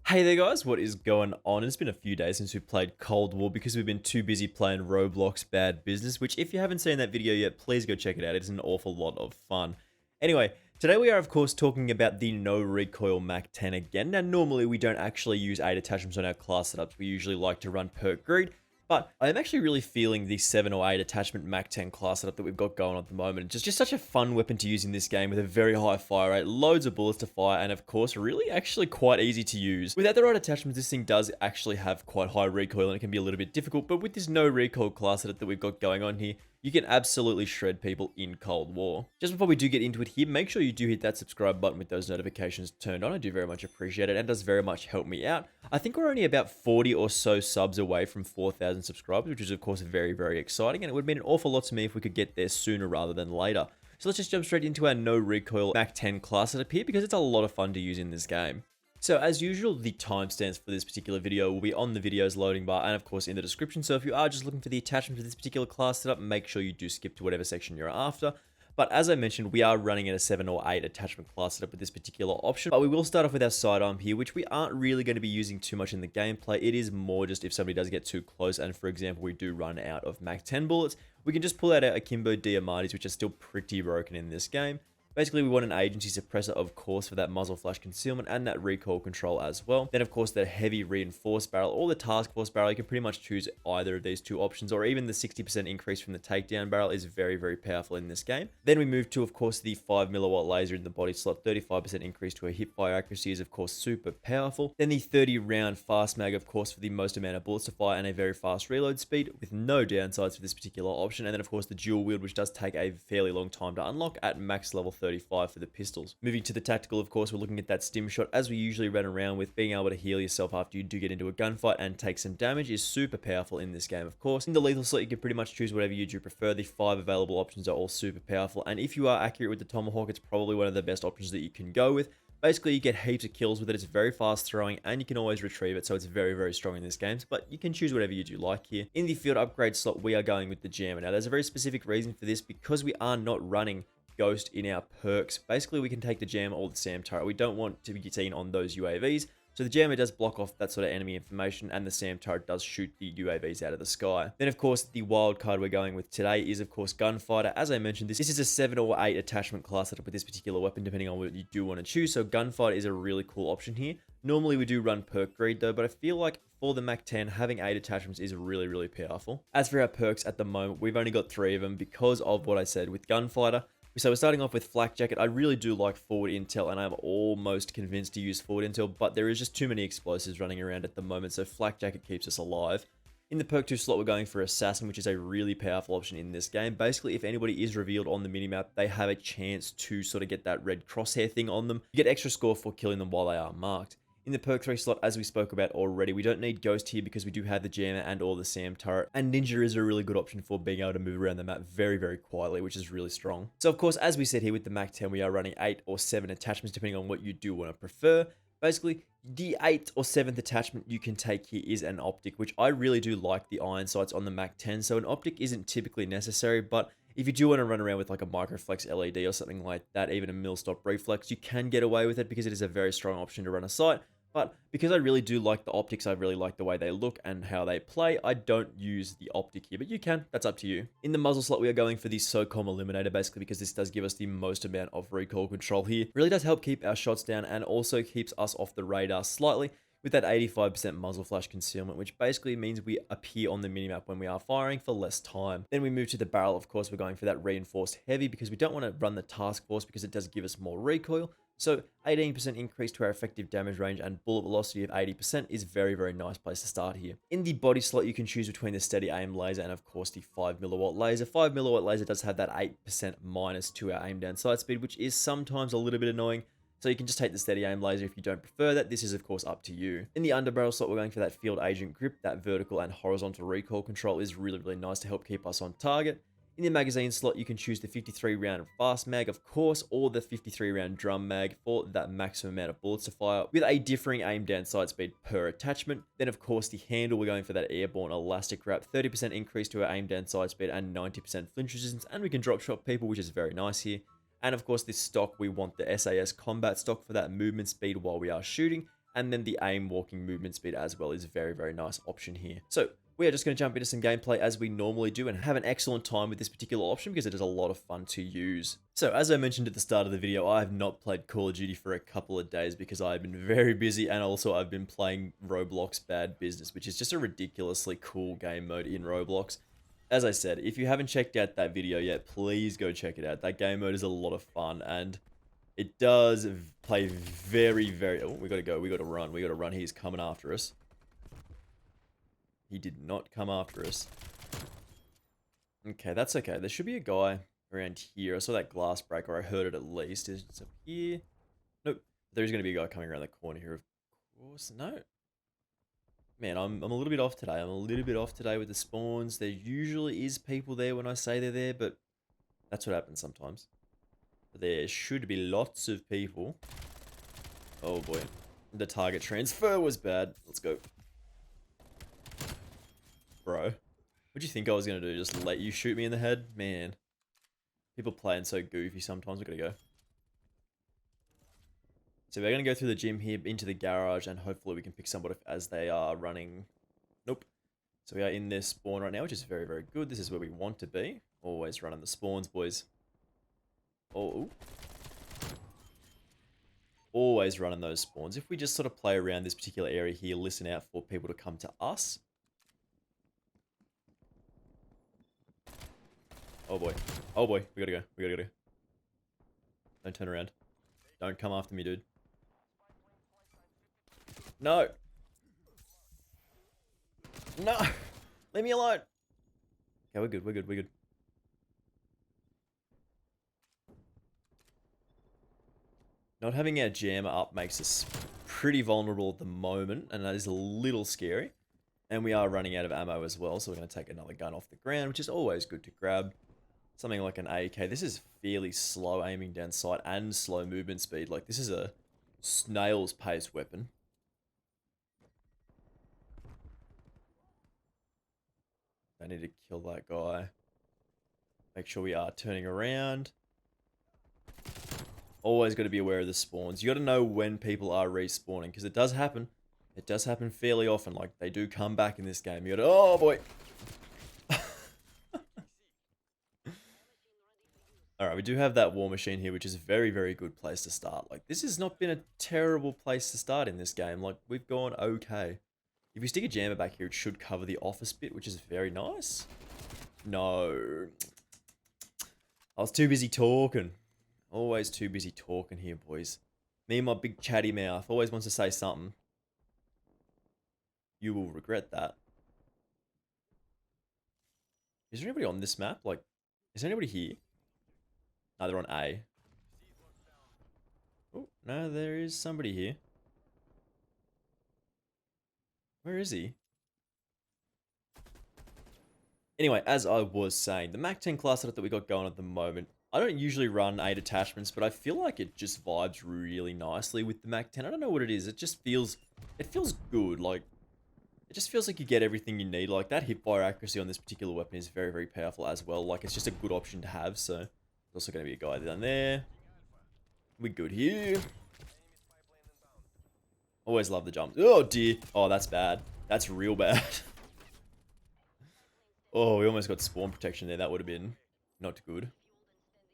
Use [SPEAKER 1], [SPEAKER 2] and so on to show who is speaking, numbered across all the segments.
[SPEAKER 1] Hey there guys, what is going on? It's been a few days since we played Cold War because we've been too busy playing Roblox Bad Business, which if you haven't seen that video yet, please go check it out. It's an awful lot of fun. Anyway, today we are of course talking about the No Recoil Mac 10 again. Now normally we don't actually use 8 attachments on our class setups. We usually like to run perk greed, but I am actually really feeling the 7 or 8 attachment Mac 10 class setup that we've got going on at the moment. Just such a fun weapon to use in this game with a very high fire rate, loads of bullets to fire, and of course, really actually quite easy to use. Without the right attachments, this thing does actually have quite high recoil and it can be a little bit difficult, but with this no recoil class setup that we've got going on here, you can absolutely shred people in Cold War. Just before we do get into it here, make sure you do hit that subscribe button with those notifications turned on. I do very much appreciate it and does very much help me out. I think we're only about 40 or so subs away from 4,000 subscribers, which is of course very, very exciting, and it would mean an awful lot to me if we could get there sooner rather than later. So let's just jump straight into our no recoil Mac 10 class setup here because it's a lot of fun to use in this game. So as usual, the timestamps for this particular video will be on the video's loading bar and of course in the description. So if you are just looking for the attachment for this particular class setup, make sure you do skip to whatever section you're after. But as I mentioned, we are running at a 7 or 8 attachment class setup with this particular option. But we will start off with our sidearm here, which we aren't really going to be using too much in the gameplay. It is more just if somebody does get too close and, for example, we do run out of Mac 10 bullets, we can just pull out our Akimbo Diamantes, which are still pretty broken in this game. Basically, we want an agency suppressor, of course, for that muzzle flash concealment and that recoil control as well. Then, of course, the heavy reinforced barrel or the task force barrel. You can pretty much choose either of these two options, or even the 60% increase from the takedown barrel is very, very powerful in this game. Then we move to, of course, the 5mm laser in the body slot. 35% increase to a hip fire accuracy is, of course, super powerful. Then the 30-round fast mag, of course, for the most amount of bullets to fire and a very fast reload speed with no downsides for this particular option. And then, of course, the dual wield, which does take a fairly long time to unlock at max level 35 for the pistols. Moving to the tactical, of course, we're looking at that stim shot as we usually run around with. Being able to heal yourself after you do get into a gunfight and take some damage is super powerful in this game, of course. In the lethal slot, you can pretty much choose whatever you do prefer. The 5 available options are all super powerful, and if you are accurate with the tomahawk, it's probably one of the best options that you can go with. Basically, you get heaps of kills with it. It's very fast throwing and you can always retrieve it, so it's very, very strong in this game, but you can choose whatever you do like here. In the field upgrade slot, we are going with the jammer. Now, there's a very specific reason for this because we are not running Ghost in our perks. Basically, we can take the jammer or the SAM turret. We don't want to be seen on those UAVs, so the jammer does block off that sort of enemy information, and the SAM turret does shoot the UAVs out of the sky. Then, of course, the wild card we're going with today is, of course, Gunfighter. As I mentioned, this is a 7 or 8 attachment class setup with this particular weapon, depending on what you do want to choose. So Gunfighter is a really cool option here. Normally, we do run perk greed though, but I feel like for the Mac 10, having 8 attachments is really, really powerful. As for our perks at the moment, we've only got 3 of them because of what I said with Gunfighter. So we're starting off with Flak Jacket. I really do like forward intel, and I'm almost convinced to use forward intel, but there is just too many explosives running around at the moment, so Flak Jacket keeps us alive. In the perk 2 slot, we're going for Assassin, which is a really powerful option in this game. Basically, if anybody is revealed on the minimap, they have a chance to sort of get that red crosshair thing on them. You get extra score for killing them while they are marked. In the perk 3 slot, as we spoke about already, we don't need Ghost here because we do have the jammer and or the SAM turret. And Ninja is a really good option for being able to move around the map very, very quietly, which is really strong. So of course, as we said here with the Mac 10, we are running 8 or 7 attachments depending on what you do want to prefer. Basically, the 8th or 7th attachment you can take here is an optic, which I really do like the iron sights on the Mac 10. So an optic isn't typically necessary, but if you do want to run around with like a microflex LED or something like that, even a mil-stop reflex, you can get away with it because it is a very strong option to run a sight. But because I really do like the optics, I really like the way they look and how they play, I don't use the optic here, but you can, that's up to you. In the muzzle slot, we are going for the SOCOM Eliminator, basically because this does give us the most amount of recoil control here. Really does help keep our shots down and also keeps us off the radar slightly with that 85% muzzle flash concealment, which basically means we appear on the minimap when we are firing for less time. Then we move to the barrel. Of course, we're going for that reinforced heavy because we don't want to run the task force because it does give us more recoil. So 18% increase to our effective damage range and bullet velocity of 80% is very, very nice place to start here. In the body slot, you can choose between the steady aim laser and of course the 5mm laser. 5mm laser does have that 8% minus to our aim down sight speed, which is sometimes a little bit annoying. So you can just take the steady aim laser if you don't prefer that. This is of course up to you. In the underbarrel slot, we're going for that field agent grip. That vertical and horizontal recoil control is really, really nice to help keep us on target. In the magazine slot, you can choose the 53 round fast mag, of course, or the 53 round drum mag for that maximum amount of bullets to fire with a differing aim down sight speed per attachment. Then, of course, the handle, we're going for that airborne elastic wrap, 30% increase to our aim down sight speed and 90% flinch resistance, and we can drop shot people, which is very nice here. And of course, this stock, we want the SAS combat stock for that movement speed while we are shooting, And then the aim walking movement speed as well is a very, very nice option here. So we are just going to jump into some gameplay as we normally do and have an excellent time with this particular option because it is a lot of fun to use. So as I mentioned at the start of the video, I have not played Call of Duty for a couple of days because I've been very busy, and also I've been playing Roblox Bad Business, which is just a ridiculously cool game mode in Roblox. As I said, if you haven't checked out that video yet, please go check it out. That game mode is a lot of fun, and it does play very, very... Oh, we gotta go. We gotta run. We gotta run. He's coming after us. He did not come after us. Okay, that's okay. There should be a guy around here. I saw that glass break, or I heard it at least. It's up here. Nope. There's gonna be a guy coming around the corner here, of course. No. Man, I'm a little bit off today. I'm a little bit off today with the spawns. There usually is people there when I say they're there, but that's what happens sometimes. There should be lots of people. Oh boy. The target transfer was bad. Let's go. Bro. What'd you think I was going to do? Just let you shoot me in the head? Man. People playing so goofy sometimes. We're going to go. So we're going to go through the gym here into the garage, and hopefully we can pick somebody up as they are running. Nope. So we are in their spawn right now, which is very, very good. This is where we want to be. Always running the spawns, boys. Oh. Always running those spawns. If we just sort of play around this particular area here, listen out for people to come to us. Oh boy. Oh boy. We gotta go. We gotta go. Don't turn around. Don't come after me, dude. No. No. Leave me alone. Okay, we're good. We're good. We're good. Not having our jammer up makes us pretty vulnerable at the moment, and that is a little scary. And we are running out of ammo as well, so we're going to take another gun off the ground, which is always good to grab. Something like an AK. This is fairly slow aiming down sight and slow movement speed. Like, this is a snail's pace weapon. I need to kill that guy. Make sure we are turning around. Always got to be aware of the spawns. You got to know when people are respawning, because it does happen. It does happen fairly often. Like, they do come back in this game. You got to... Oh, boy. Alright, we do have that war machine here, which is a very, very good place to start. Like, this has not been a terrible place to start in this game. Like, we've gone okay. If you stick a jammer back here, it should cover the office bit, which is very nice. No. I was too busy talking. Always too busy talking here, boys. Me and my big chatty mouth always wants to say something. You will regret that. Is there anybody on this map? Like, is there anybody here? No, they're on A. Oh, no, there is somebody here. Where is he? Anyway, as I was saying, the MAC-10 class setup that we got going at the moment, I don't usually run 8 attachments, but I feel like it just vibes really nicely with the MAC-10. I don't know what it is. It just feels... It feels good. Like, it just feels like you get everything you need. Like, that hipfire accuracy on this particular weapon is very, very powerful as well. Like, it's just a good option to have, so... There's also going to be a guy down there. We're good here. Always love the jumps. Oh, dear. Oh, that's bad. That's real bad. Oh, we almost got spawn protection there. That would have been not good.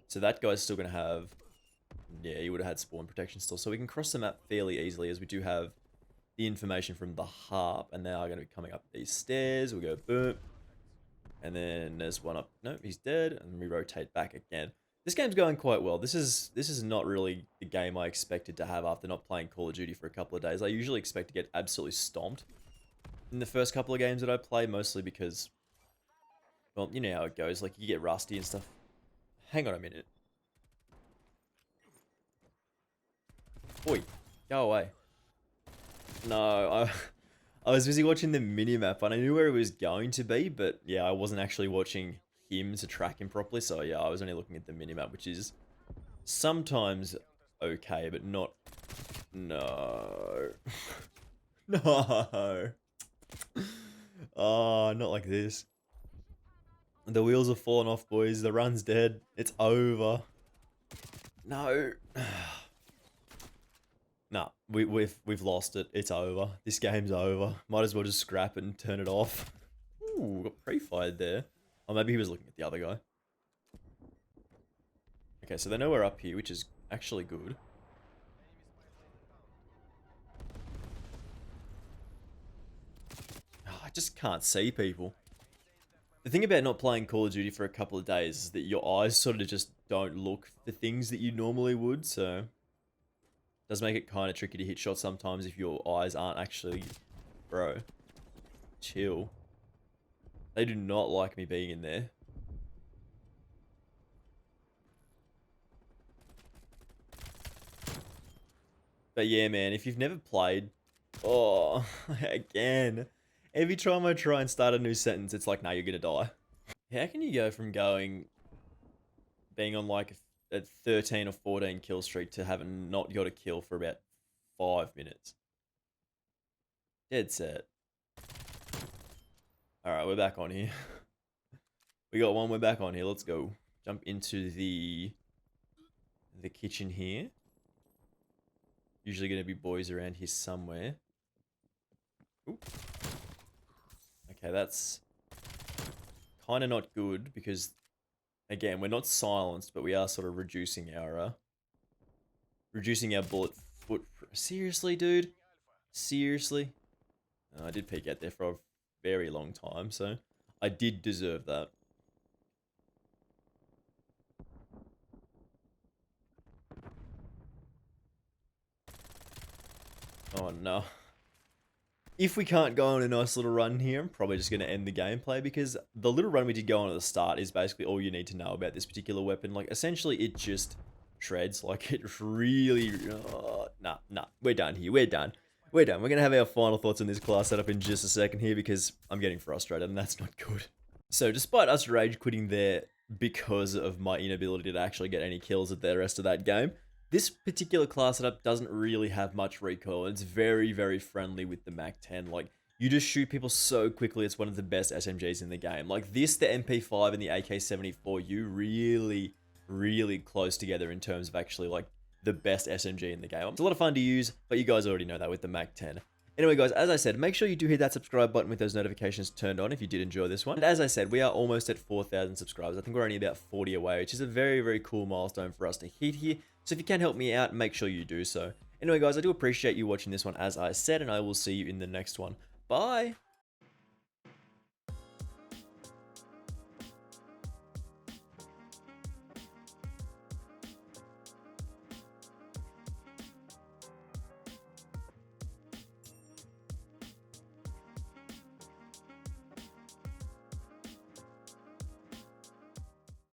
[SPEAKER 1] So that guy's still going to have... Yeah, he would have had spawn protection still. So we can cross the map fairly easily, as we do have the information from the harp. And they are going to be coming up these stairs. We go boom. And then there's one up. Nope, he's dead. And we rotate back again. This game's going quite well. This is not really the game I expected to have after not playing Call of Duty for a couple of days. I usually expect to get absolutely stomped in the first couple of games that I play, mostly because, well, you know how it goes. Like, you get rusty and stuff. Hang on a minute. Oi, go away. No, I was busy watching the minimap, and I knew where it was going to be, but yeah, I wasn't actually watching him to track him properly, so yeah, I was only looking at the minimap, which is sometimes okay, but not... No. No. Oh, not like this. The wheels have fallen off, boys. The run's dead. It's over. No. Nah, we've lost it. It's over. This game's over. Might as well just scrap it and turn it off. Ooh, got pre-fired there. Oh, maybe he was looking at the other guy. Okay, so they know we're up here, which is actually good. Oh, I just can't see people. The thing about not playing Call of Duty for a couple of days is that your eyes sort of just don't look for things that you normally would, so it does make it kind of tricky to hit shots sometimes if your eyes aren't actually... Bro, chill. They do not like me being in there. But yeah, man, if you've never played... Oh, again. Every time I try and start a new sentence, it's like, nah, you're gonna die. How can you go from being on like a 13 or 14 kill streak to having not got a kill for about 5 minutes? Dead set. Alright, we're back on here. We got one, we're back on here. Let's go. Jump into the kitchen here. Usually gonna be boys around here somewhere. Ooh. Okay, that's kind of not good because, again, we're not silenced, but we are sort of reducing our bullet foot. Seriously, dude? Seriously? I did peek out there for a very long time, so I did deserve that. Oh no. If we can't go on a nice little run here, I'm probably just going to end the gameplay because the little run we did go on at the start is basically all you need to know about this particular weapon. Like, essentially, it just shreds. Like, it really... nah, we're done here. We're done. We're done. We're going to have our final thoughts on this class setup in just a second here because I'm getting frustrated and that's not good. So, despite us rage quitting there because of my inability to actually get any kills at the rest of that game, this particular class setup doesn't really have much recoil. It's very, very friendly with the MAC-10. Like, you just shoot people so quickly, it's one of the best SMGs in the game. Like, this, the MP5 and the AK-74, you really, really close together in terms of actually, like, the best SMG in the game. It's a lot of fun to use, but you guys already know that with the MAC-10. Anyway, guys, as I said, make sure you do hit that subscribe button with those notifications turned on if you did enjoy this one. And as I said, we are almost at 4,000 subscribers. I think we're only about 40 away, which is a very, very cool milestone for us to hit here. So if you can help me out, make sure you do so. Anyway, guys, I do appreciate you watching this one, as I said, and I will see you in the next one. Bye!